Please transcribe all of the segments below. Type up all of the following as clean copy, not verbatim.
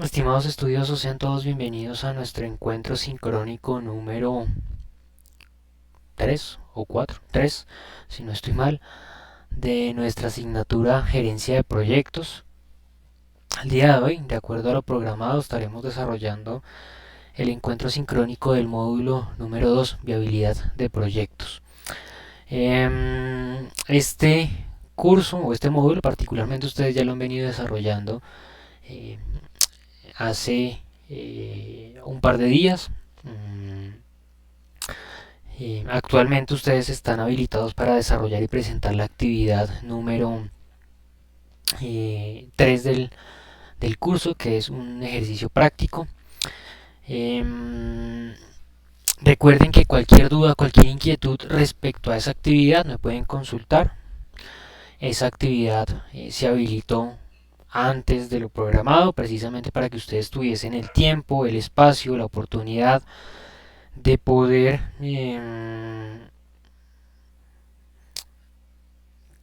Estimados estudiosos, sean todos bienvenidos a nuestro encuentro sincrónico número 3 o 4, 3, si no estoy mal, de nuestra asignatura Gerencia de Proyectos. Al día de hoy, de acuerdo a lo programado, estaremos desarrollando el encuentro sincrónico del módulo número 2, Viabilidad de Proyectos. Este curso o este módulo particularmente ustedes ya lo han venido desarrollando eh, hace un par de días. Actualmente ustedes están habilitados para desarrollar y presentar la actividad número 3 del curso, que es un ejercicio práctico. Eh, Recuerden que cualquier duda, cualquier inquietud respecto a esa actividad me pueden consultar. Esa actividad se habilitó antes de lo programado, precisamente para que ustedes tuviesen el tiempo, el espacio, la oportunidad de poder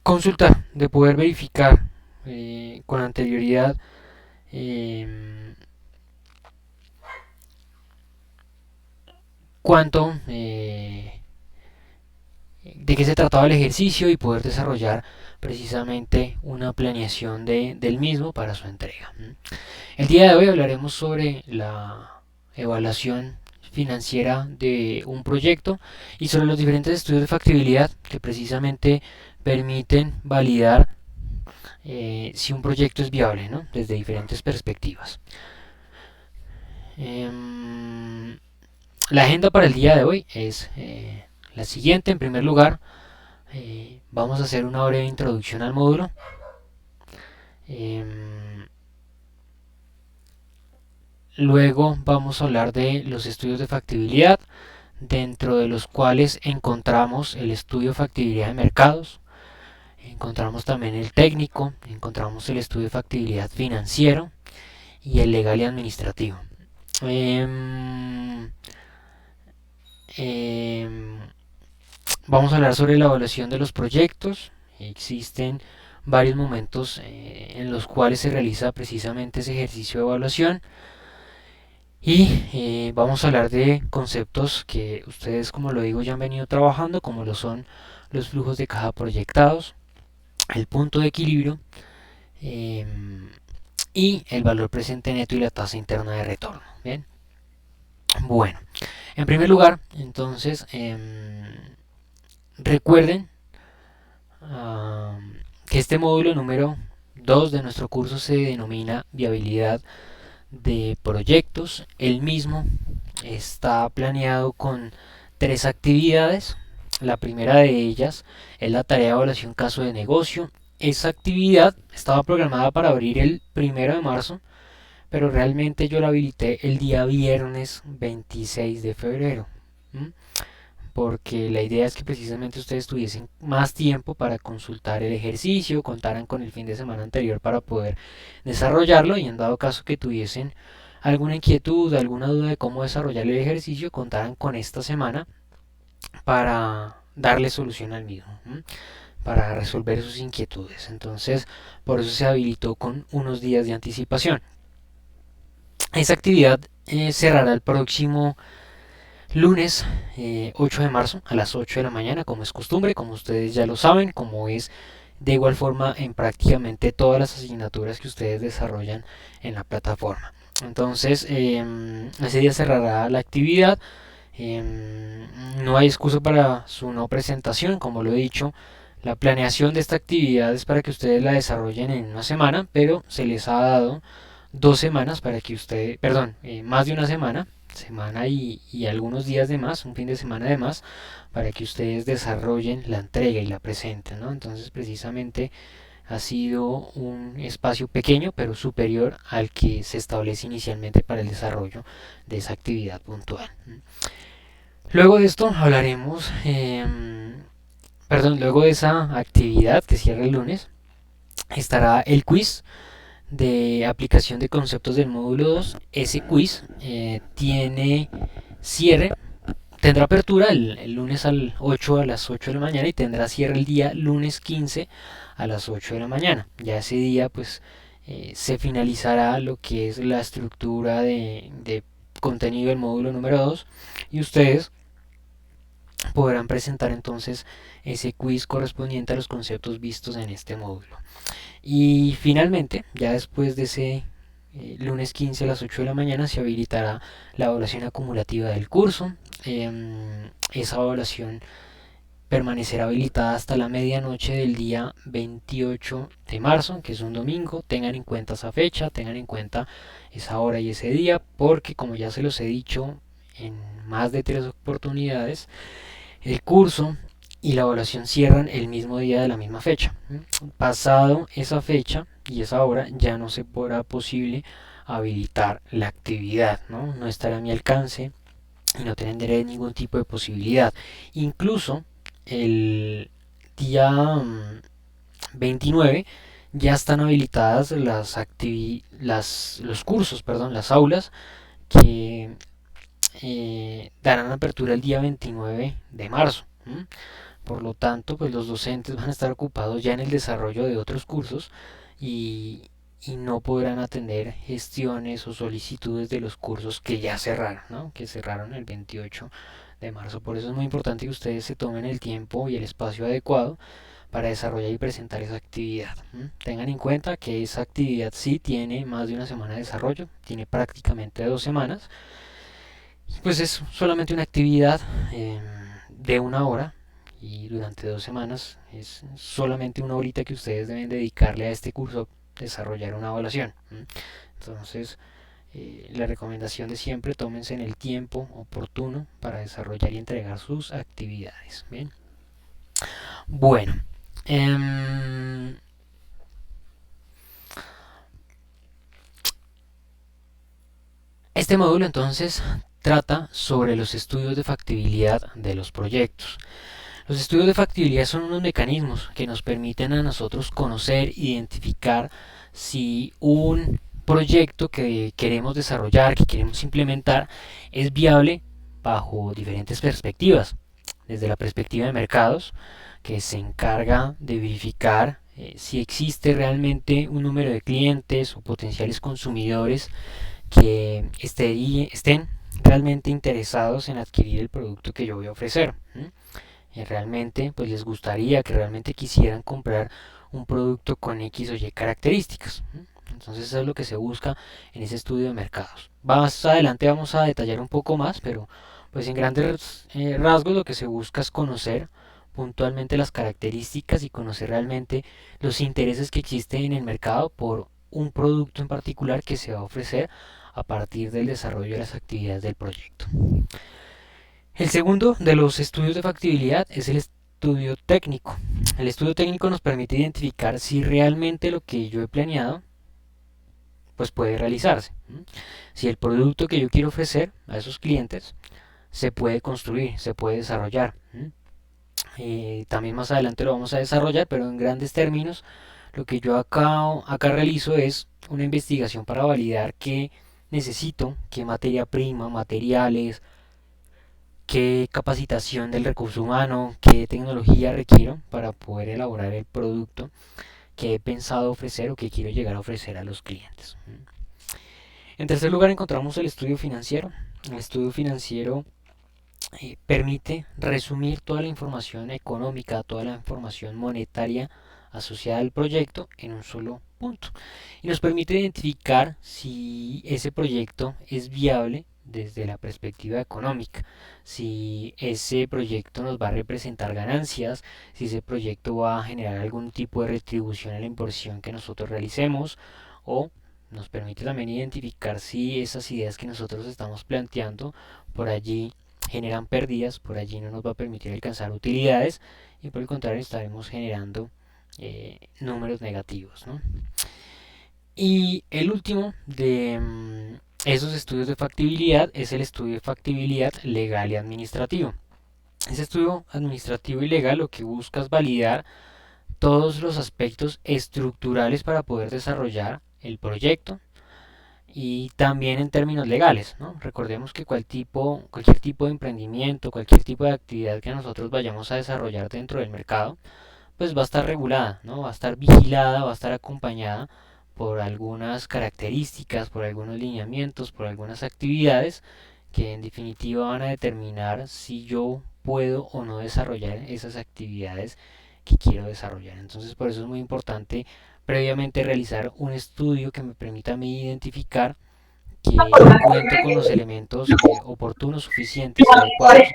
consultar, de poder verificar con anterioridad eh, cuánto, de qué se trataba el ejercicio y poder desarrollar precisamente una planeación del mismo para su entrega. El día de hoy hablaremos sobre la evaluación financiera de un proyecto y sobre los diferentes estudios de factibilidad que precisamente permiten validar si un proyecto es viable, ¿no? Desde diferentes perspectivas. La agenda para el día de hoy es la siguiente. En primer lugar, vamos a hacer una breve introducción al módulo. Luego vamos a hablar de los estudios de factibilidad, dentro de los cuales encontramos el estudio de factibilidad de mercados, encontramos también el técnico, encontramos el estudio de factibilidad financiero y el legal y administrativo. Eh, eh, Vamos a hablar sobre la evaluación de los proyectos. Existen varios momentos en los cuales se realiza precisamente ese ejercicio de evaluación. Y vamos a hablar de conceptos que ustedes, como lo digo, ya han venido trabajando, como lo son los flujos de caja proyectados, el punto de equilibrio eh, y el valor presente neto y la tasa interna de retorno. Bien, bueno, en primer lugar, entonces, recuerden que este módulo número 2 de nuestro curso se denomina viabilidad de proyectos. El mismo está planeado con tres actividades. La primera de ellas es la tarea de evaluación caso de negocio. Esa actividad estaba programada para abrir el 1 de marzo, pero realmente yo la habilité el día viernes 26 de febrero. ¿Mm? Porque la idea es que precisamente ustedes tuviesen más tiempo para consultar el ejercicio, contaran con el fin de semana anterior para poder desarrollarlo y en dado caso que tuviesen alguna inquietud, alguna duda de cómo desarrollar el ejercicio, contaran con esta semana para darle solución al mismo, para resolver sus inquietudes. Entonces, por eso se habilitó con unos días de anticipación. Esa actividad cerrará el próximo lunes 8 de marzo a las 8 de la mañana, como es costumbre, como ustedes ya lo saben, como es de igual forma en prácticamente todas las asignaturas que ustedes desarrollan en la plataforma. Entonces, ese día cerrará la actividad. No hay excusa para su no presentación, como lo he dicho. La planeación de esta actividad es para que ustedes la desarrollen en una semana, pero se les ha dado 2 semanas para que ustedes, perdón, más de una semana y algunos días de más, un fin de semana de más, para que ustedes desarrollen la entrega y la presenten, ¿no? Entonces, precisamente ha sido un espacio pequeño, pero superior al que se establece inicialmente para el desarrollo de esa actividad puntual. Luego de esto hablaremos, perdón, luego de esa actividad que cierra el lunes, estará el quiz de aplicación de conceptos del módulo 2. Ese quiz tiene cierre, tendrá apertura el lunes al 8 a las 8 de la mañana y tendrá cierre el día lunes 15 a las 8 de la mañana. Ya ese día pues se finalizará lo que es la estructura de contenido del módulo número 2 y ustedes podrán presentar entonces ese quiz correspondiente a los conceptos vistos en este módulo. Y finalmente, ya después de ese lunes 15 a las 8 de la mañana, se habilitará la evaluación acumulativa del curso. Esa evaluación permanecerá habilitada hasta la medianoche del día 28 de marzo, que es un domingo. Tengan en cuenta esa fecha, tengan en cuenta esa hora y ese día, porque como ya se los he dicho en más de 3 oportunidades, el curso y la evaluación cierran el mismo día de la misma fecha. Pasado esa fecha y esa hora ya no se podrá posible habilitar la actividad, no estará a mi alcance y no tendré ningún tipo de posibilidad. Incluso el día 29 ya están habilitadas los cursos, perdón, las aulas que darán apertura el día 29 de marzo. Por lo tanto, pues los docentes van a estar ocupados ya en el desarrollo de otros cursos y, y no podrán atender gestiones o solicitudes de los cursos que ya cerraron, ¿no? Que cerraron el 28 de marzo. Por eso es muy importante que ustedes se tomen el tiempo y el espacio adecuado para desarrollar y presentar esa actividad. Tengan en cuenta que esa actividad sí tiene más de una semana de desarrollo, tiene prácticamente 2 semanas. Pues es solamente una actividad de una hora y durante 2 semanas es solamente una horita que ustedes deben dedicarle a este curso, desarrollar una evaluación. Entonces, la recomendación de siempre, tómense en el tiempo oportuno para desarrollar y entregar sus actividades. Bien. Bueno, em, este módulo entonces trata sobre los estudios de factibilidad de los proyectos. Los estudios de factibilidad son unos mecanismos que nos permiten a nosotros conocer, identificar si un proyecto que queremos desarrollar, que queremos implementar, es viable bajo diferentes perspectivas. Desde la perspectiva de mercados, que se encarga de verificar si existe realmente un número de clientes o potenciales consumidores que estén realmente interesados en adquirir el producto que yo voy a ofrecer. Realmente pues les gustaría, que realmente quisieran comprar un producto con X o Y características. Entonces eso es lo que se busca en ese estudio de mercados. Más adelante vamos a detallar un poco más, pero pues en grandes rasgos lo que se busca es conocer puntualmente las características y conocer realmente los intereses que existen en el mercado por un producto en particular que se va a ofrecer a partir del desarrollo de las actividades del proyecto. El segundo de los estudios de factibilidad es el estudio técnico. El estudio técnico nos permite identificar si realmente lo que yo he planeado pues puede realizarse. Si el producto que yo quiero ofrecer a esos clientes se puede construir, se puede desarrollar. También más adelante lo vamos a desarrollar, pero en grandes términos lo que yo acá realizo es una investigación para validar qué necesito, qué materia prima, materiales, qué capacitación del recurso humano, qué tecnología requiero para poder elaborar el producto que he pensado ofrecer o que quiero llegar a ofrecer a los clientes. En tercer lugar encontramos el estudio financiero. El estudio financiero permite resumir toda la información económica, toda la información monetaria asociada al proyecto en un solo punto. Y nos permite identificar si ese proyecto es viable desde la perspectiva económica, si ese proyecto nos va a representar ganancias, si ese proyecto va a generar algún tipo de retribución a la inversión que nosotros realicemos, o nos permite también identificar si esas ideas que nosotros estamos planteando por allí generan pérdidas, por allí no nos va a permitir alcanzar utilidades y por el contrario estaremos generando números negativos, ¿no? Y el último de esos estudios de factibilidad es el estudio de factibilidad legal y administrativo. Ese estudio administrativo y legal lo que busca es validar todos los aspectos estructurales para poder desarrollar el proyecto y también en términos legales, ¿no? Recordemos que cualquier tipo de emprendimiento, cualquier tipo de actividad que nosotros vayamos a desarrollar dentro del mercado, pues va a estar regulada, ¿no? Va a estar vigilada, va a estar acompañada por algunas características, por algunos lineamientos, por algunas actividades que en definitiva van a determinar si yo puedo o no desarrollar esas actividades que quiero desarrollar. Entonces por eso es muy importante previamente realizar un estudio que me permita a mí identificar que cuento con los elementos oportunos, suficientes y adecuados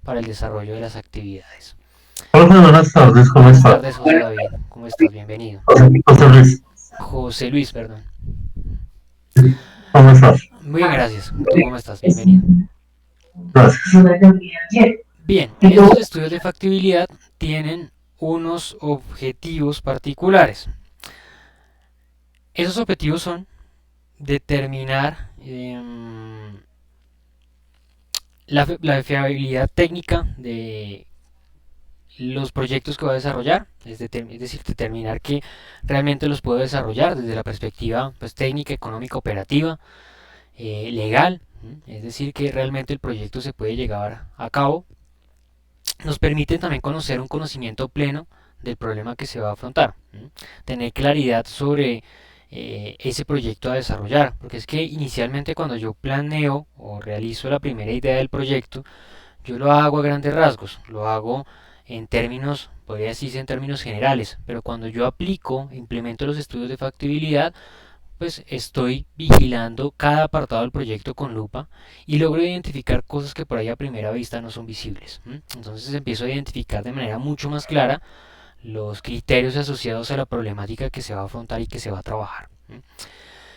para el desarrollo de las actividades. Hola, buenas tardes, ¿cómo Buenas está? tardes, José David. ¿Cómo estás? Bienvenido. José Luis, José Luis, perdón. ¿cómo estás? Muy bien, gracias. ¿Tú cómo estás? Bienvenido. Gracias. Bien, estos estudios de factibilidad tienen unos objetivos particulares. Esos objetivos son determinar la fiabilidad técnica de los proyectos que voy a desarrollar, es decir, determinar que realmente los puedo desarrollar desde la perspectiva pues, técnica, económica, operativa, legal, es decir, que realmente el proyecto se puede llevar a cabo. Nos permite también conocer un conocimiento pleno del problema que se va a afrontar, tener claridad sobre ese proyecto a desarrollar, porque es que inicialmente cuando yo planeo o realizo la primera idea del proyecto, yo lo hago a grandes rasgos, lo hago en términos, podría decirse en términos generales, pero cuando yo aplico, implemento los estudios de factibilidad, pues estoy vigilando cada apartado del proyecto con lupa y logro identificar cosas que por ahí a primera vista no son visibles. Entonces empiezo a identificar de manera mucho más clara los criterios asociados a la problemática que se va a afrontar y que se va a trabajar.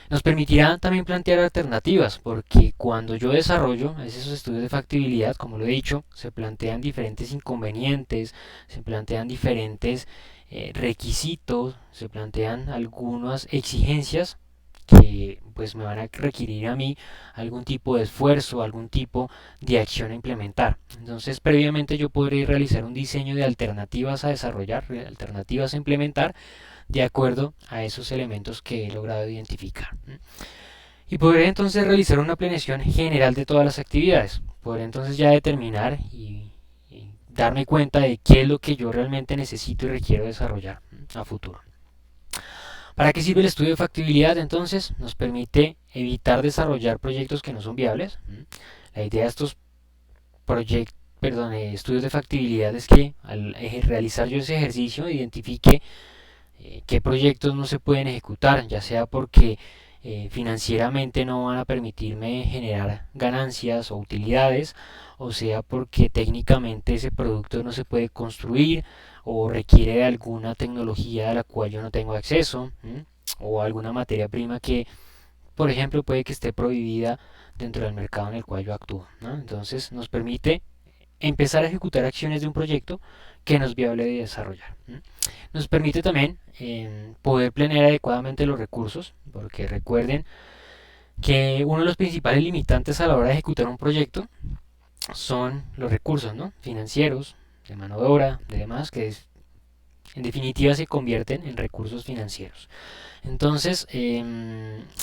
Nos permitirá también plantear alternativas, porque cuando yo desarrollo esos estudios de factibilidad, como lo he dicho, se plantean diferentes inconvenientes, se plantean diferentes requisitos, se plantean algunas exigencias que pues me van a requerir a mí algún tipo de esfuerzo, algún tipo de acción a implementar. Entonces, previamente yo podré realizar un diseño de alternativas a desarrollar, alternativas a implementar, de acuerdo a esos elementos que he logrado identificar. Y podré entonces realizar una planeación general de todas las actividades. Podré entonces ya determinar y darme cuenta de qué es lo que yo realmente necesito y requiero desarrollar a futuro. ¿Para qué sirve el estudio de factibilidad? Entonces nos permite evitar desarrollar proyectos que no son viables. La idea de estos estudios de factibilidad es que al realizar yo ese ejercicio identifique qué proyectos no se pueden ejecutar, ya sea porque financieramente no van a permitirme generar ganancias o utilidades, o sea porque técnicamente ese producto no se puede construir o requiere de alguna tecnología a la cual yo no tengo acceso, o alguna materia prima que, por ejemplo, puede que esté prohibida dentro del mercado en el cual yo actúo, ¿no? Entonces nos permite empezar a ejecutar acciones de un proyecto que no es viable de desarrollar. Nos permite también poder planear adecuadamente los recursos, porque recuerden que uno de los principales limitantes a la hora de ejecutar un proyecto son los recursos, ¿no? Financieros, de mano de obra, de demás, en definitiva se convierten en recursos financieros. Entonces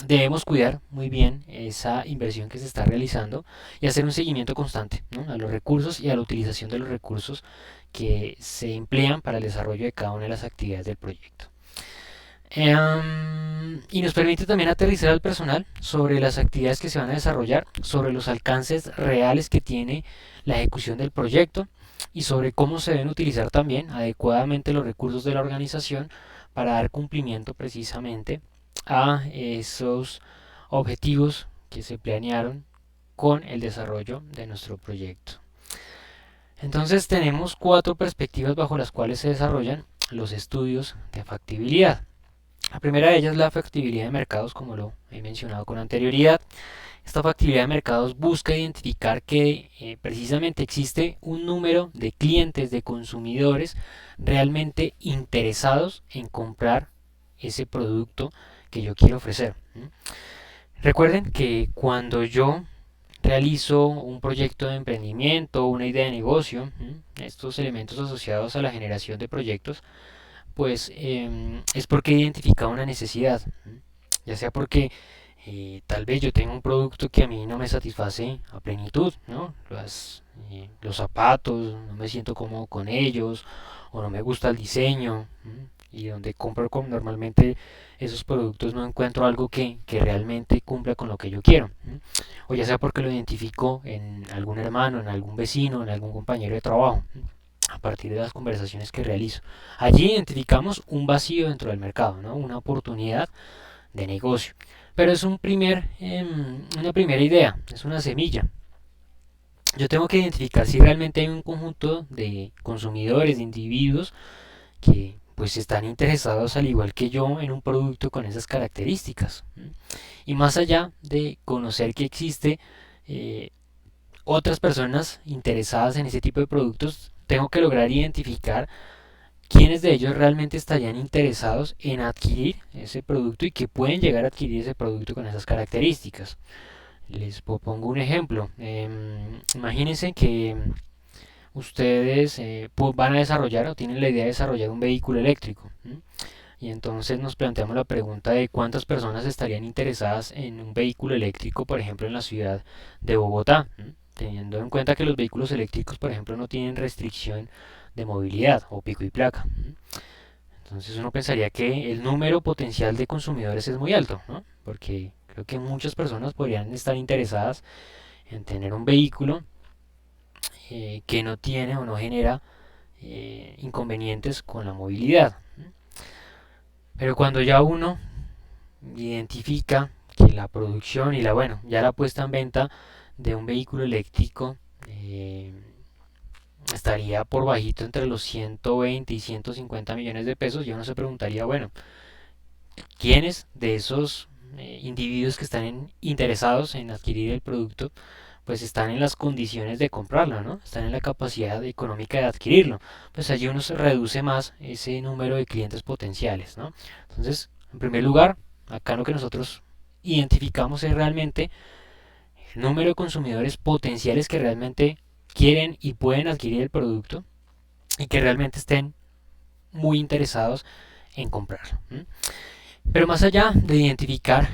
debemos cuidar muy bien esa inversión que se está realizando y hacer un seguimiento constante, ¿no? A los recursos y a la utilización de los recursos que se emplean para el desarrollo de cada una de las actividades del proyecto. Y nos permite también aterrizar al personal sobre las actividades que se van a desarrollar, sobre los alcances reales que tiene la ejecución del proyecto y sobre cómo se deben utilizar también adecuadamente los recursos de la organización para dar cumplimiento precisamente a esos objetivos que se planearon con el desarrollo de nuestro proyecto. Entonces tenemos cuatro perspectivas bajo las cuales se desarrollan los estudios de factibilidad. La primera de ellas es la factibilidad de mercados, como lo he mencionado con anterioridad. Esta factibilidad de mercados busca identificar que precisamente existe un número de clientes, de consumidores realmente interesados en comprar ese producto que yo quiero ofrecer. Recuerden que cuando yo realizo un proyecto de emprendimiento, una idea de negocio, estos elementos asociados a la generación de proyectos, pues es porque he identificado una necesidad, ya sea porque tal vez yo tengo un producto que a mí no me satisface a plenitud, ¿no? Los zapatos, no me siento cómodo con ellos, o no me gusta el diseño, y donde compro normalmente esos productos no encuentro algo que realmente cumpla con lo que yo quiero. O ya sea porque lo identifico en algún hermano, en algún vecino, en algún compañero de trabajo, a partir de las conversaciones que realizo. Allí identificamos un vacío dentro del mercado, ¿no? Una oportunidad de negocio. Pero es una primera idea, es una semilla. Yo tengo que identificar si realmente hay un conjunto de consumidores, de individuos que pues están interesados al igual que yo en un producto con esas características. Y más allá de conocer que existe eh, otras personas interesadas en ese tipo de productos, tengo que lograr identificar quiénes de ellos realmente estarían interesados en adquirir ese producto y que pueden llegar a adquirir ese producto con esas características. Les pongo un ejemplo. Imagínense que ustedes van a desarrollar o tienen la idea de desarrollar un vehículo eléctrico. Y entonces nos planteamos la pregunta de cuántas personas estarían interesadas en un vehículo eléctrico, por ejemplo, en la ciudad de Bogotá, teniendo en cuenta que los vehículos eléctricos, por ejemplo, no tienen restricción de movilidad o pico y placa. Entonces uno pensaría que el número potencial de consumidores es muy alto, ¿no? Porque creo que muchas personas podrían estar interesadas en tener un vehículo que no tiene o no genera inconvenientes con la movilidad. Pero cuando ya uno identifica que la producción y bueno, ya la puesta en venta de un vehículo eléctrico estaría por bajito entre los 120 y 150 millones de pesos, y uno se preguntaría, bueno, ¿quiénes de esos individuos que están interesados en adquirir el producto pues están en las condiciones de comprarlo, ¿no? Están en la capacidad económica de adquirirlo? Pues allí uno se reduce más ese número de clientes potenciales, ¿no? Entonces, en primer lugar, acá lo que nosotros identificamos es realmente el número de consumidores potenciales que realmente quieren y pueden adquirir el producto y que realmente estén muy interesados en comprarlo. Pero más allá de identificar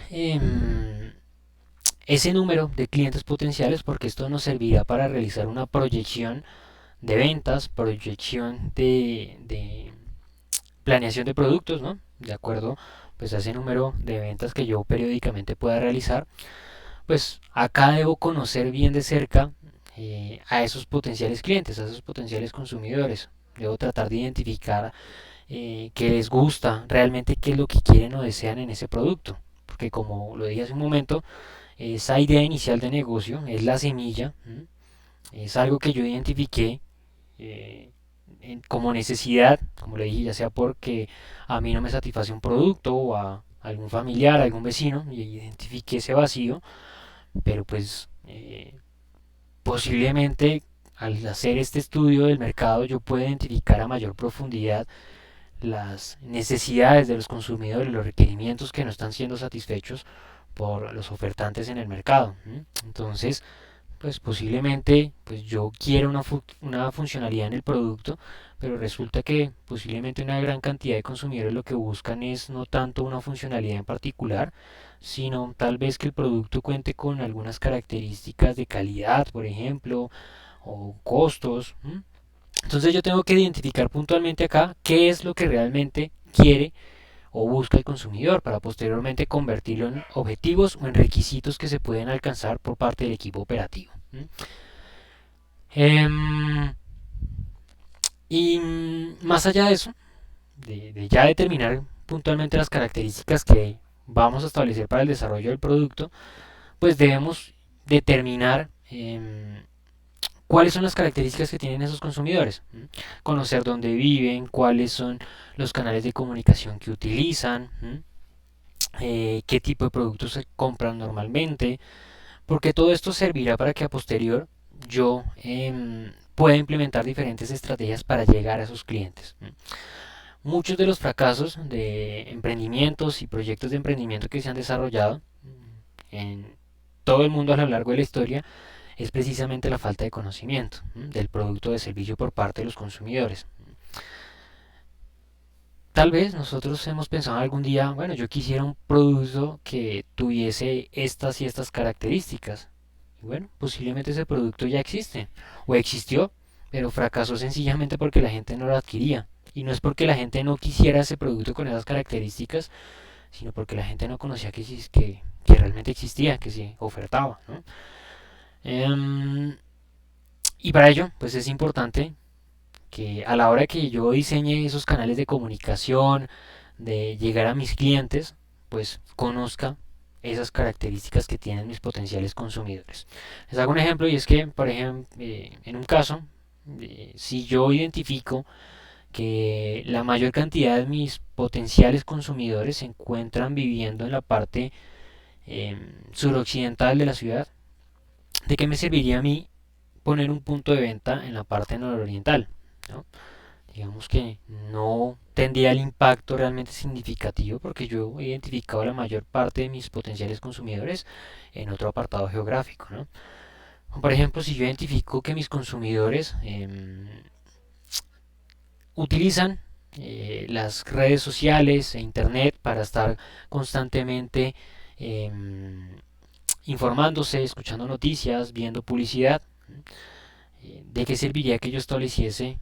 ese número de clientes potenciales, porque esto nos servirá para realizar una proyección de ventas, proyección de planeación de productos, ¿no? De acuerdo pues a ese número de ventas que yo periódicamente pueda realizar, pues acá debo conocer bien de cerca a esos potenciales clientes, a esos potenciales consumidores. Debo tratar de identificar qué les gusta, realmente qué es lo que quieren o desean en ese producto. Porque como lo dije hace un momento, esa idea inicial de negocio es la semilla, es algo que yo identifiqué eh, como necesidad, como le dije, ya sea porque a mí no me satisface un producto o a algún familiar, a algún vecino, y identifiqué ese vacío, pero pues posiblemente al hacer este estudio del mercado yo pueda identificar a mayor profundidad las necesidades de los consumidores, los requerimientos que no están siendo satisfechos por los ofertantes en el mercado. Entonces, pues posiblemente pues yo quiero una funcionalidad en el producto, pero resulta que posiblemente una gran cantidad de consumidores lo que buscan es no tanto una funcionalidad en particular, sino tal vez que el producto cuente con algunas características de calidad, por ejemplo, o costos. Entonces yo tengo que identificar puntualmente acá qué es lo que realmente quiere o busca el consumidor para posteriormente convertirlo en objetivos o en requisitos que se pueden alcanzar por parte del equipo operativo. Em, y más allá de eso, de ya determinar puntualmente las características que vamos a establecer para el desarrollo del producto, pues debemos determinar cuáles son las características que tienen esos consumidores, conocer dónde viven, cuáles son los canales de comunicación que utilizan, qué tipo de productos se compran normalmente, porque todo esto servirá para que a posterior yo pueda implementar diferentes estrategias para llegar a esos clientes. Muchos de los fracasos de emprendimientos y proyectos de emprendimiento que se han desarrollado en todo el mundo a lo largo de la historia es precisamente la falta de conocimiento del producto o de servicio por parte de los consumidores. Tal vez nosotros hemos pensado algún día, bueno, yo quisiera un producto que tuviese estas y estas características. Y bueno, posiblemente ese producto ya existe o existió, pero fracasó sencillamente porque la gente no lo adquiría. Y no es porque la gente no quisiera ese producto con esas características, sino porque la gente no conocía que realmente existía, que se ofertaba, ¿no? Em, y para ello, pues es importante que a la hora que yo diseñe esos canales de comunicación, de llegar a mis clientes, pues conozca esas características que tienen mis potenciales consumidores. Les hago un ejemplo y es que, por ejemplo, en un caso, si yo identifico que la mayor cantidad de mis potenciales consumidores se encuentran viviendo en la parte suroccidental de la ciudad, ¿de qué me serviría a mí poner un punto de venta en la parte nororiental? ¿No? Digamos que no tendría el impacto realmente significativo porque yo he identificado la mayor parte de mis potenciales consumidores en otro apartado geográfico, ¿no? Por ejemplo, si yo identifico que mis consumidores utilizan las redes sociales e internet para estar constantemente eh, informándose, escuchando noticias, viendo publicidad, ¿de qué serviría que yo estableciese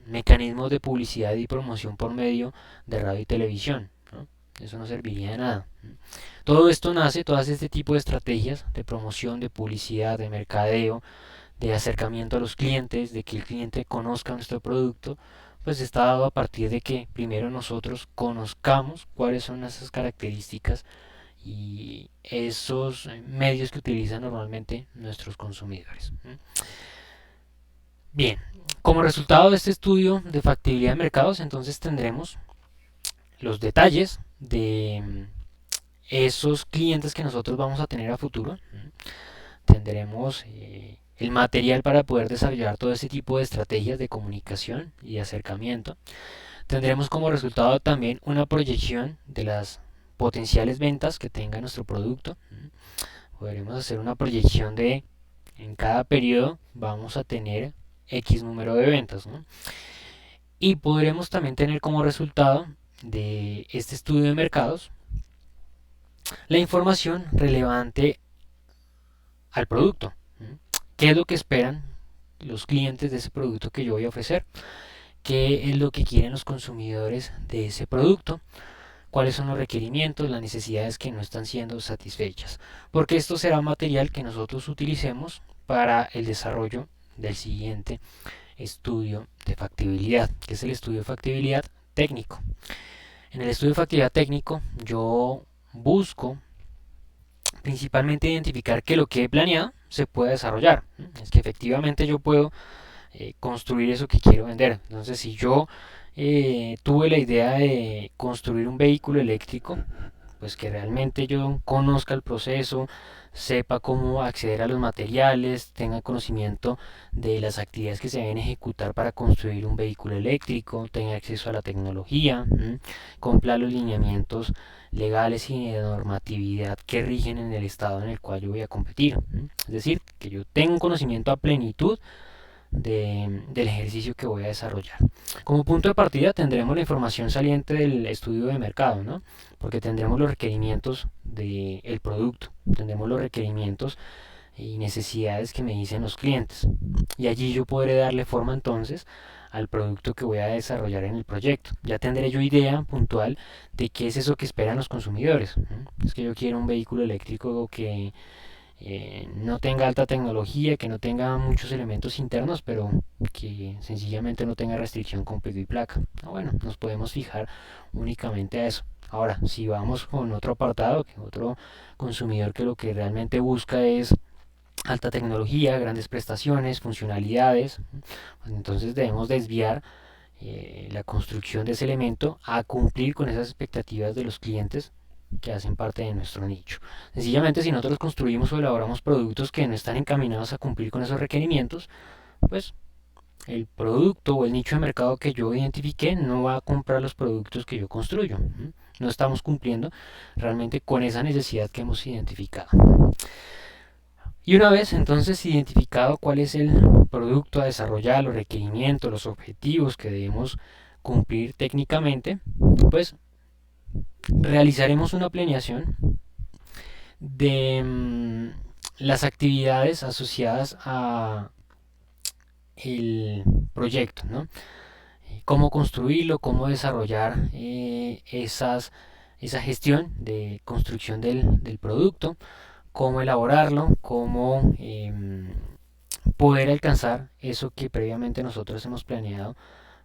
mecanismos de publicidad y promoción por medio de radio y televisión? ¿No? Eso no serviría de nada. Todo esto nace, todas este tipo de estrategias de promoción, de publicidad, de mercadeo, de acercamiento a los clientes, de que el cliente conozca nuestro producto, pues está dado a partir de que primero nosotros conozcamos cuáles son esas características y esos medios que utilizan normalmente nuestros consumidores. Bien, como resultado de este estudio de factibilidad de mercados, entonces tendremos los detalles de esos clientes que nosotros vamos a tener a futuro. Tendremos el material para poder desarrollar todo ese tipo de estrategias de comunicación y de acercamiento. Tendremos como resultado también una proyección de las potenciales ventas que tenga nuestro producto. Podremos hacer una proyección de en cada periodo vamos a tener X número de ventas, ¿no? Y podremos también tener como resultado de este estudio de mercados la información relevante al producto. ¿Qué es lo que esperan los clientes de ese producto que yo voy a ofrecer? ¿Qué es lo que quieren los consumidores de ese producto? ¿Cuáles son los requerimientos, las necesidades que no están siendo satisfechas? Porque esto será material que nosotros utilicemos para el desarrollo del siguiente estudio de factibilidad, que es el estudio de factibilidad técnico. En el estudio de factibilidad técnico yo busco principalmente identificar que lo que he planeado se pueda desarrollar. Es que efectivamente yo puedo construir eso que quiero vender. Entonces, si yo tuve la idea de construir un vehículo eléctrico, pues que realmente yo conozca el proceso, sepa cómo acceder a los materiales, tenga conocimiento de las actividades que se deben ejecutar para construir un vehículo eléctrico, tenga acceso a la tecnología, cumpla los lineamientos legales y de normatividad que rigen en el estado en el cual yo voy a competir. Es decir, que yo tenga un conocimiento a plenitud del ejercicio que voy a desarrollar. Como punto de partida tendremos la información saliente del estudio de mercado, ¿no? Porque tendremos los requerimientos del producto, tendremos los requerimientos y necesidades que me dicen los clientes. Y allí yo podré darle forma entonces al producto que voy a desarrollar en el proyecto. Ya tendré yo idea puntual de qué es eso que esperan los consumidores. Es que yo quiero un vehículo eléctrico que no tenga alta tecnología, que no tenga muchos elementos internos, pero que sencillamente no tenga restricción con pico y placa. Bueno, nos podemos fijar únicamente a eso. Ahora, si vamos con otro apartado, que otro consumidor que lo que realmente busca es alta tecnología, grandes prestaciones, funcionalidades, pues entonces debemos desviar la construcción de ese elemento a cumplir con esas expectativas de los clientes que hacen parte de nuestro nicho. Sencillamente, si nosotros construimos o elaboramos productos que no están encaminados a cumplir con esos requerimientos, pues el producto o el nicho de mercado que yo identifiqué no va a comprar los productos que yo construyo. No estamos cumpliendo realmente con esa necesidad que hemos identificado. Y una vez entonces identificado cuál es el producto a desarrollar, los requerimientos, los objetivos que debemos cumplir técnicamente, pues realizaremos una planeación de las actividades asociadas a el proyecto, ¿no? cómo construirlo, cómo desarrollar esa gestión de construcción del producto, cómo elaborarlo, cómo poder alcanzar eso que previamente nosotros hemos planeado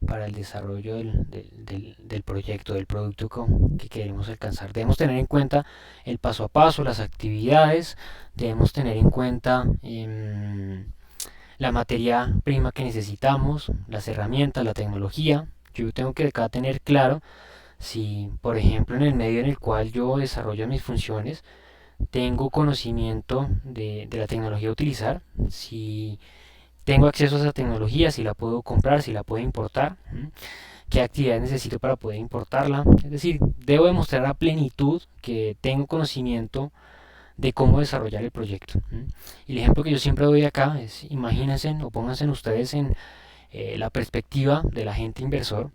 para el desarrollo del proyecto, del producto que queremos alcanzar. Debemos tener en cuenta el paso a paso, las actividades, debemos tener en cuenta la materia prima que necesitamos, las herramientas, la tecnología. Yo tengo que acá tener claro si, por ejemplo, en el medio en el cual yo desarrollo mis funciones, tengo conocimiento de la tecnología a utilizar, si tengo acceso a esa tecnología, si la puedo comprar, si la puedo importar, qué actividades necesito para poder importarla. Es decir, debo demostrar a plenitud que tengo conocimiento de cómo desarrollar el proyecto. Y el ejemplo que yo siempre doy acá es, imagínense o pónganse ustedes en la perspectiva del agente inversor,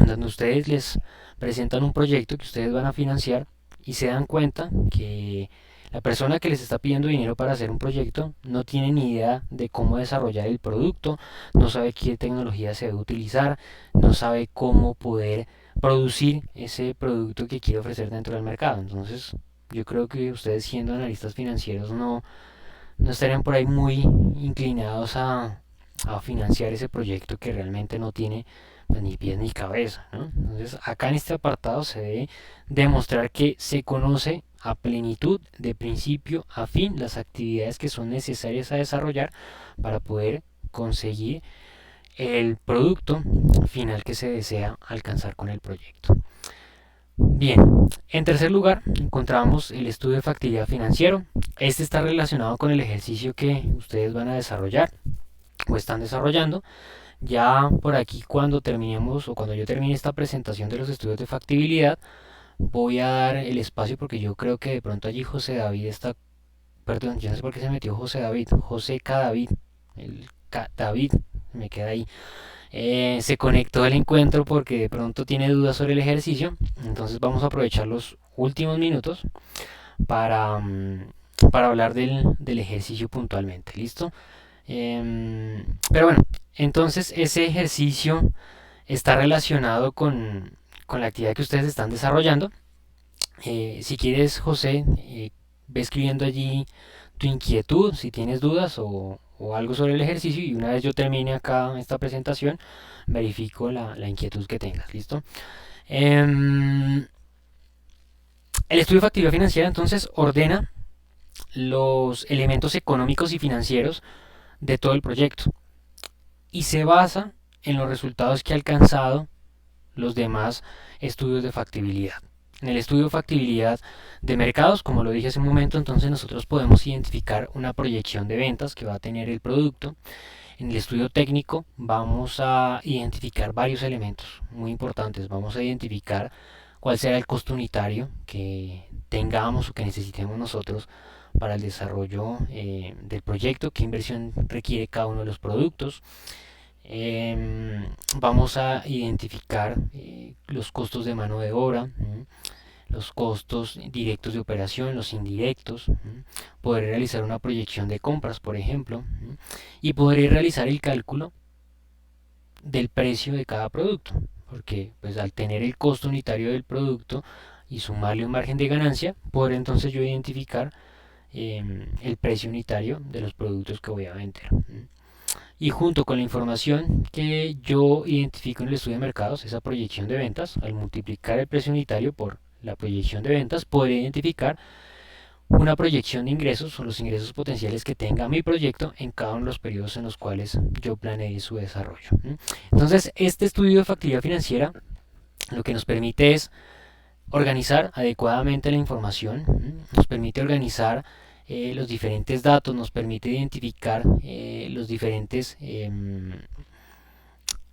donde ustedes les presentan un proyecto que ustedes van a financiar y se dan cuenta que la persona que les está pidiendo dinero para hacer un proyecto no tiene ni idea de cómo desarrollar el producto, no sabe qué tecnología se debe utilizar, no sabe cómo poder producir ese producto que quiere ofrecer dentro del mercado. Entonces, yo creo que ustedes siendo analistas financieros no estarían por ahí muy inclinados a financiar ese proyecto que realmente no tiene pues, ni pies ni cabeza, ¿no? Entonces, acá en este apartado se debe demostrar que se conoce a plenitud, de principio a fin, las actividades que son necesarias a desarrollar para poder conseguir el producto final que se desea alcanzar con el proyecto. Bien, en tercer lugar encontramos el estudio de factibilidad financiero. Este está relacionado con el ejercicio que ustedes van a desarrollar o están desarrollando. Ya por aquí cuando terminemos o cuando yo termine esta presentación de los estudios de factibilidad, voy a dar el espacio porque yo creo que de pronto allí José David está, perdón, yo no sé por qué se metió José David, José K. David, el K. David, me queda ahí. Se conectó al encuentro porque de pronto tiene dudas sobre el ejercicio, entonces vamos a aprovechar los últimos minutos para, para hablar del ejercicio puntualmente, ¿listo? Pero bueno, entonces ese ejercicio está relacionado con la actividad que ustedes están desarrollando. Si quieres, José, ve escribiendo allí tu inquietud, si tienes dudas o algo sobre el ejercicio y una vez yo termine acá esta presentación, verifico la inquietud que tengas, ¿listo? El estudio de factibilidad financiera entonces ordena los elementos económicos y financieros de todo el proyecto y se basa en los resultados que ha alcanzado los demás estudios de factibilidad. En el estudio de factibilidad de mercados, como lo dije hace un momento, entonces nosotros podemos identificar una proyección de ventas que va a tener el producto. En el estudio técnico vamos a identificar varios elementos muy importantes. Vamos a identificar cuál será el costo unitario que tengamos o que necesitemos nosotros para el desarrollo del proyecto, qué inversión requiere cada uno de los productos. Vamos a identificar los costos de mano de obra, los costos directos de operación, los indirectos, poder realizar una proyección de compras, por ejemplo, y poder realizar el cálculo del precio de cada producto, porque pues al tener el costo unitario del producto y sumarle un margen de ganancia, poder entonces yo identificar el precio unitario de los productos que voy a vender. Y junto con la información que yo identifico en el estudio de mercados, esa proyección de ventas, al multiplicar el precio unitario por la proyección de ventas, podré identificar una proyección de ingresos o los ingresos potenciales que tenga mi proyecto en cada uno de los periodos en los cuales yo planeé su desarrollo. Entonces, este estudio de factibilidad financiera lo que nos permite es organizar adecuadamente la información, nos permite organizar los diferentes datos, nos permite identificar los diferentes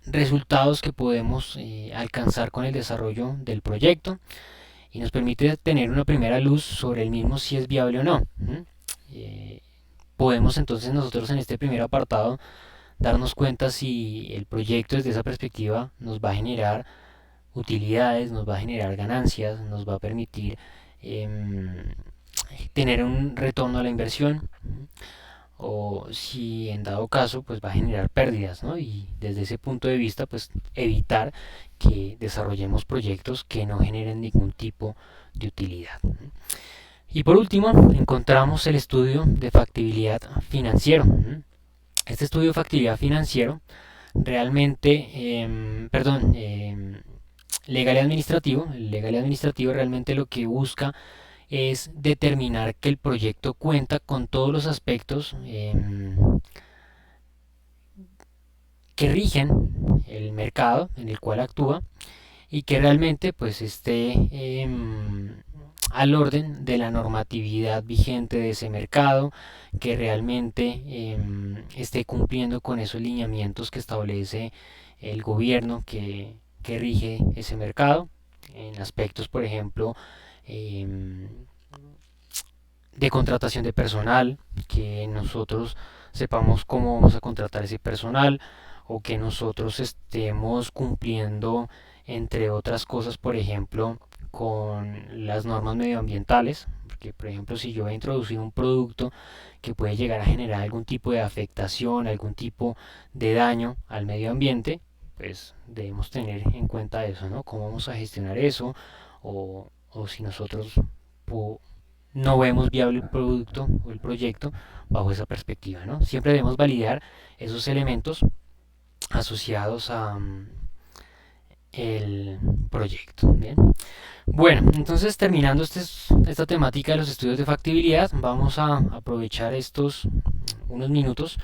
resultados que podemos alcanzar con el desarrollo del proyecto y nos permite tener una primera luz sobre el mismo si es viable o no. Podemos entonces nosotros en este primer apartado darnos cuenta si el proyecto desde esa perspectiva nos va a generar utilidades, nos va a generar ganancias, nos va a permitir tener un retorno a la inversión o si en dado caso pues va a generar pérdidas, ¿no? Y desde ese punto de vista pues evitar que desarrollemos proyectos que no generen ningún tipo de utilidad. Y por último encontramos el estudio de factibilidad financiero. Este estudio de factibilidad financiero realmente, legal y administrativo, el legal y administrativo realmente lo que busca es determinar que el proyecto cuenta con todos los aspectos que rigen el mercado en el cual actúa y que realmente pues esté al orden de la normatividad vigente de ese mercado, que realmente esté cumpliendo con esos lineamientos que establece el gobierno que rige ese mercado, en aspectos, por ejemplo, eh, de contratación de personal, que nosotros sepamos cómo vamos a contratar ese personal o que nosotros estemos cumpliendo, entre otras cosas, por ejemplo, con las normas medioambientales, porque por ejemplo si yo voy a introducir un producto que puede llegar a generar algún tipo de afectación, algún tipo de daño al medio ambiente, pues debemos tener en cuenta eso, ¿no? ¿Cómo vamos a gestionar eso? O si nosotros no vemos viable el producto o el proyecto bajo esa perspectiva, ¿no? Siempre debemos validar esos elementos asociados a el proyecto. Bien. Bueno, entonces terminando esta temática de los estudios de factibilidad, vamos a aprovechar estos unos minutos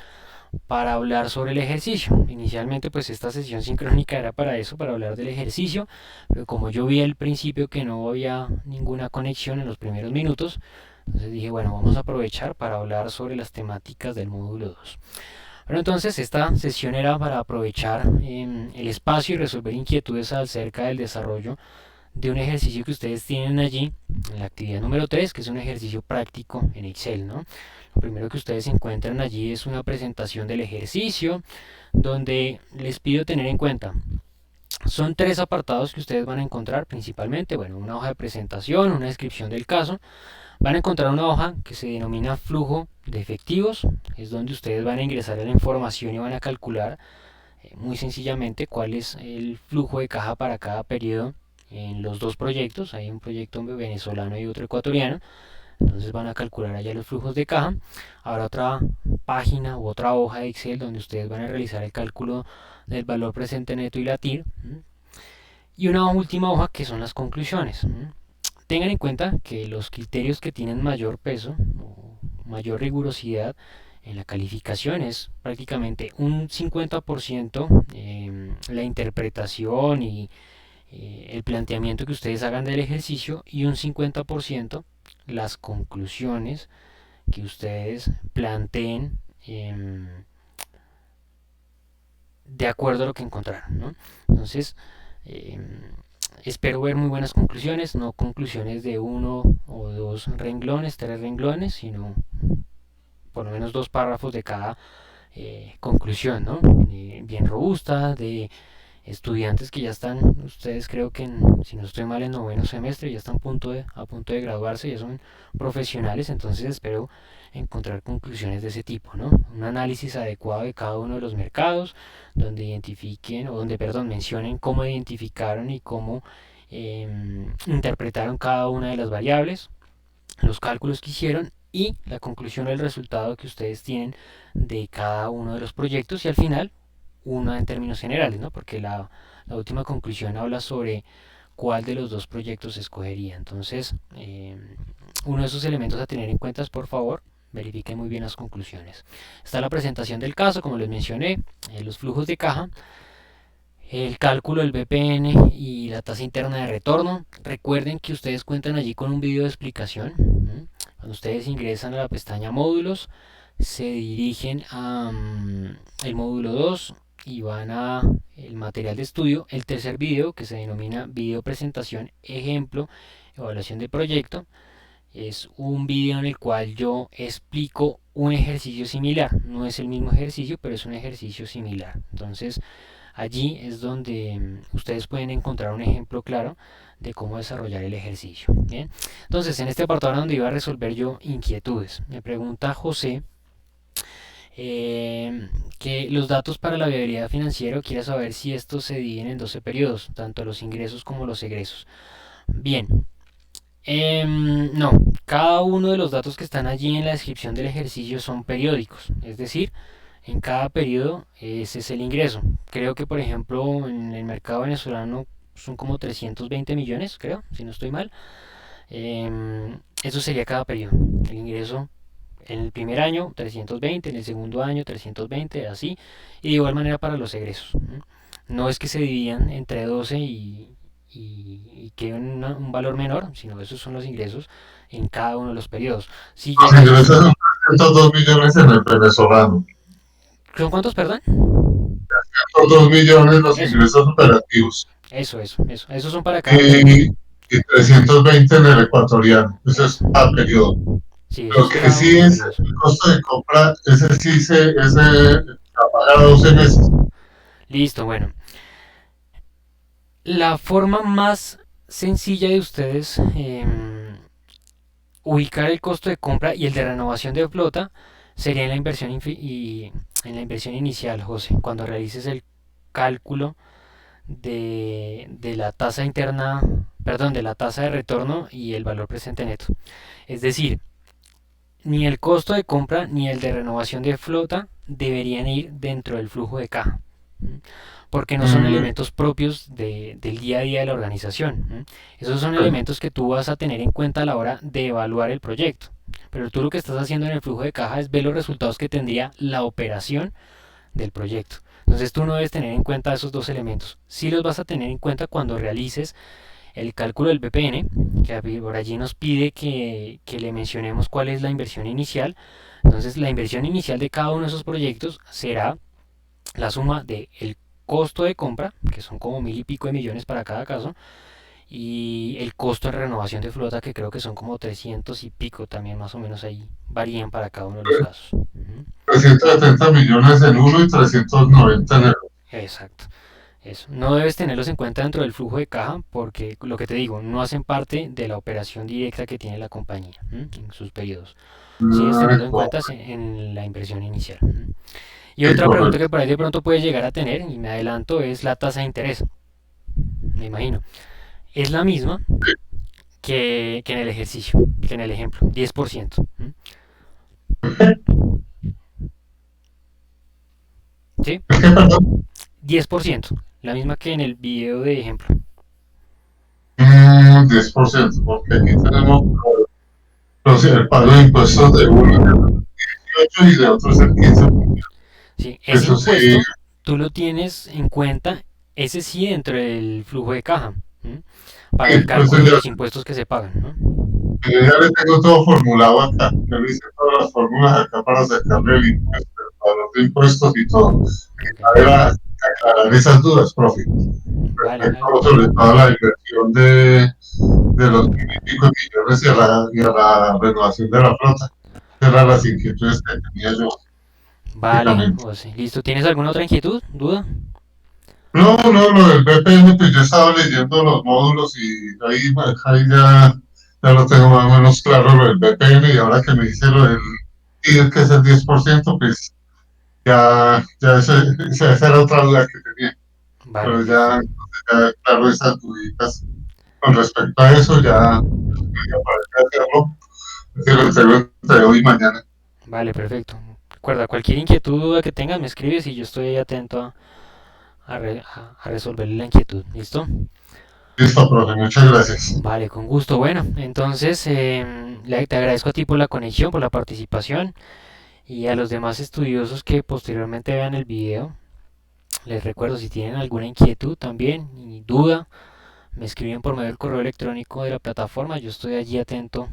para hablar sobre el ejercicio. Inicialmente pues esta sesión sincrónica era para eso, para hablar del ejercicio, pero como yo vi al principio que no había ninguna conexión en los primeros minutos, entonces dije, bueno, vamos a aprovechar para hablar sobre las temáticas del módulo 2. Bueno, entonces esta sesión era para aprovechar el espacio y resolver inquietudes acerca del desarrollo de un ejercicio que ustedes tienen allí en la actividad número 3, que es un ejercicio práctico en Excel, ¿no? Lo primero que ustedes encuentran allí es una presentación del ejercicio, donde les pido tener en cuenta, son tres apartados que ustedes van a encontrar principalmente, bueno, una hoja de presentación, una descripción del caso, van a encontrar una hoja que se denomina flujo de efectivos, es donde ustedes van a ingresar la información y van a calcular muy sencillamente cuál es el flujo de caja para cada periodo en los dos proyectos. Hay un proyecto venezolano y otro ecuatoriano, entonces van a calcular allá los flujos de caja. Habrá otra página u otra hoja de Excel donde ustedes van a realizar el cálculo del valor presente neto y la TIR, y una última hoja que son las conclusiones. Tengan en cuenta que los criterios que tienen mayor peso o mayor rigurosidad en la calificación es prácticamente un 50% la interpretación y el planteamiento que ustedes hagan del ejercicio, y un 50% las conclusiones que ustedes planteen de acuerdo a lo que encontraron, ¿no? Entonces, eh, espero ver muy buenas conclusiones, no conclusiones de uno o dos renglones, tres renglones, sino por lo menos dos párrafos de cada conclusión, ¿no? Bien robusta, de estudiantes que ya están, ustedes creo que si no estoy mal en noveno semestre, ya están a punto de graduarse, ya son profesionales, entonces espero encontrar conclusiones de ese tipo, ¿no? Un análisis adecuado de cada uno de los mercados, donde identifiquen, o donde, perdón, mencionen cómo identificaron y cómo interpretaron cada una de las variables, los cálculos que hicieron y la conclusión del resultado que ustedes tienen de cada uno de los proyectos, y al final una en términos generales, ¿no? Porque la última conclusión habla sobre cuál de los dos proyectos se escogería. Entonces, uno de esos elementos a tener en cuenta es, por favor, verifiquen muy bien las conclusiones. Está la presentación del caso, como les mencioné, los flujos de caja, el cálculo del BPN y la tasa interna de retorno. Recuerden que ustedes cuentan allí con un video de explicación. Cuando ustedes ingresan a la pestaña módulos, se dirigen a el módulo 2 y van a el material de estudio, el tercer video que se denomina video presentación ejemplo evaluación de proyecto. Es un video en el cual yo explico un ejercicio similar, no es el mismo ejercicio, pero es un ejercicio similar. Entonces allí es donde ustedes pueden encontrar un ejemplo claro de cómo desarrollar el ejercicio. Bien, entonces en este apartado donde iba a resolver yo inquietudes, me pregunta José que los datos para la viabilidad financiera quiere saber si estos se dividen en 12 periodos, tanto los ingresos como los egresos. Bien, no, cada uno de los datos que están allí en la descripción del ejercicio son periódicos, es decir, en cada periodo ese es el ingreso. Creo que por ejemplo en el mercado venezolano son como 320 millones, creo, si no estoy mal. Eso sería cada periodo. El ingreso en el primer año 320, en el segundo año 320, así. Y de igual manera para los egresos. No es que se dividan entre 12 y quede un valor menor, sino esos son los ingresos en cada uno de los periodos. Si Los llegamos... ingresos son 302 millones en el venezolano. ¿Son cuántos, perdón? 2 millones los Eso, ingresos operativos. eso. Esos son para cada periodo. Y, y 320 en el ecuatoriano. Eso Eso. es a periodo. Sí, eso Lo es que cada uno de sí los es periodos. el costo de compra, ese sí ese a pagar a 12 meses. Listo, bueno. La forma más sencilla de ustedes ubicar el costo de compra y el de renovación de flota sería en la inversión y en la inversión inicial, José, cuando realices el cálculo de la tasa interna, perdón, de la tasa de retorno y el valor presente neto. Es decir, ni el costo de compra ni el de renovación de flota deberían ir dentro del flujo de caja, porque no son Mm, elementos propios del día a día de la organización. Esos son ok. elementos que tú vas a tener en cuenta a la hora de evaluar el proyecto. Pero tú lo que estás haciendo en el flujo de caja es ver los resultados que tendría la operación del proyecto. Entonces tú no debes tener en cuenta esos dos elementos. Sí los vas a tener en cuenta cuando realices el cálculo del BPN, que por allí nos pide que le mencionemos cuál es la inversión inicial. Entonces la inversión inicial de cada uno de esos proyectos será la suma del costo de compra, que son como mil y pico de millones para cada caso, y el costo de renovación de flota, que creo que son como 300 y pico también, más o menos ahí varían para cada uno de los casos. 370 millones en uno y 390 en el otro. Exacto. Eso. No debes tenerlos en cuenta dentro del flujo de caja porque lo que te digo, no hacen parte de la operación directa que tiene la compañía en sus periodos. Sí debes tenerlo en cuenta en la inversión inicial. Y Sí, otra pregunta correcto. que por ahí de pronto puedes llegar a tener, y me adelanto, es la tasa de interés. Me imagino. Es la misma que en el ejercicio, que en el ejemplo, 10%. ¿Sí? Es que, perdón, 10%. La misma que en el video de ejemplo. 10%, porque aquí tenemos el pago de impuestos de uno es el 18 y de otro es el 15%. ¿Sí? Ese Eso sí, impuesto tú lo tienes en cuenta, ese sí dentro del flujo de caja, ¿m? Para el pues cálculo de los impuestos que se pagan, ¿no? yo ya le tengo todo formulado acá. Yo le hice todas las fórmulas acá para sacarle el impuesto, el valor de impuestos y todo. Ok. A ver, aclarar esas dudas, profe. Vale, Respecto sobre todo a la inversión de los mil y pico millones y a la renovación de la flota. Esas eran las inquietudes que tenía yo, vale, básicamente. José. Listo. ¿Tienes alguna otra inquietud, duda? No, no, lo del VPN, pues yo estaba leyendo los módulos y ahí ya lo tengo más o menos claro lo del VPN y ahora que me dice lo del TIR, que es el 10%, pues esa era otra duda que tenía. Vale, Pero listo. ya claro, esas duditas con respecto a eso, ya para hacerlo, que lo entrego entre hoy y mañana. Vale, perfecto. Recuerda, cualquier inquietud, duda que tengas, me escribes y yo estoy ahí atento a resolverle la inquietud. ¿Listo? Listo, profe, muchas gracias. Vale, con gusto. Bueno, entonces te agradezco a ti por la conexión, por la participación y a los demás estudiosos que posteriormente vean el video. Les recuerdo si tienen alguna inquietud también y duda, me escriben por medio del correo electrónico de la plataforma. Yo estoy allí atento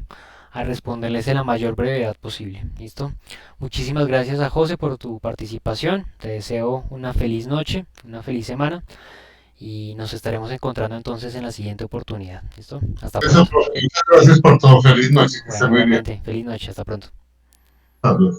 a responderles en la mayor brevedad posible. ¿Listo? Muchísimas gracias a José por tu participación. Te deseo una feliz noche, una feliz semana y nos estaremos encontrando entonces en la siguiente oportunidad. ¿Listo? Hasta Eso, pronto. profe, muchas gracias por todo. Feliz noche, que esté Bueno, muy bien. igualmente, feliz noche, hasta pronto. Hasta luego.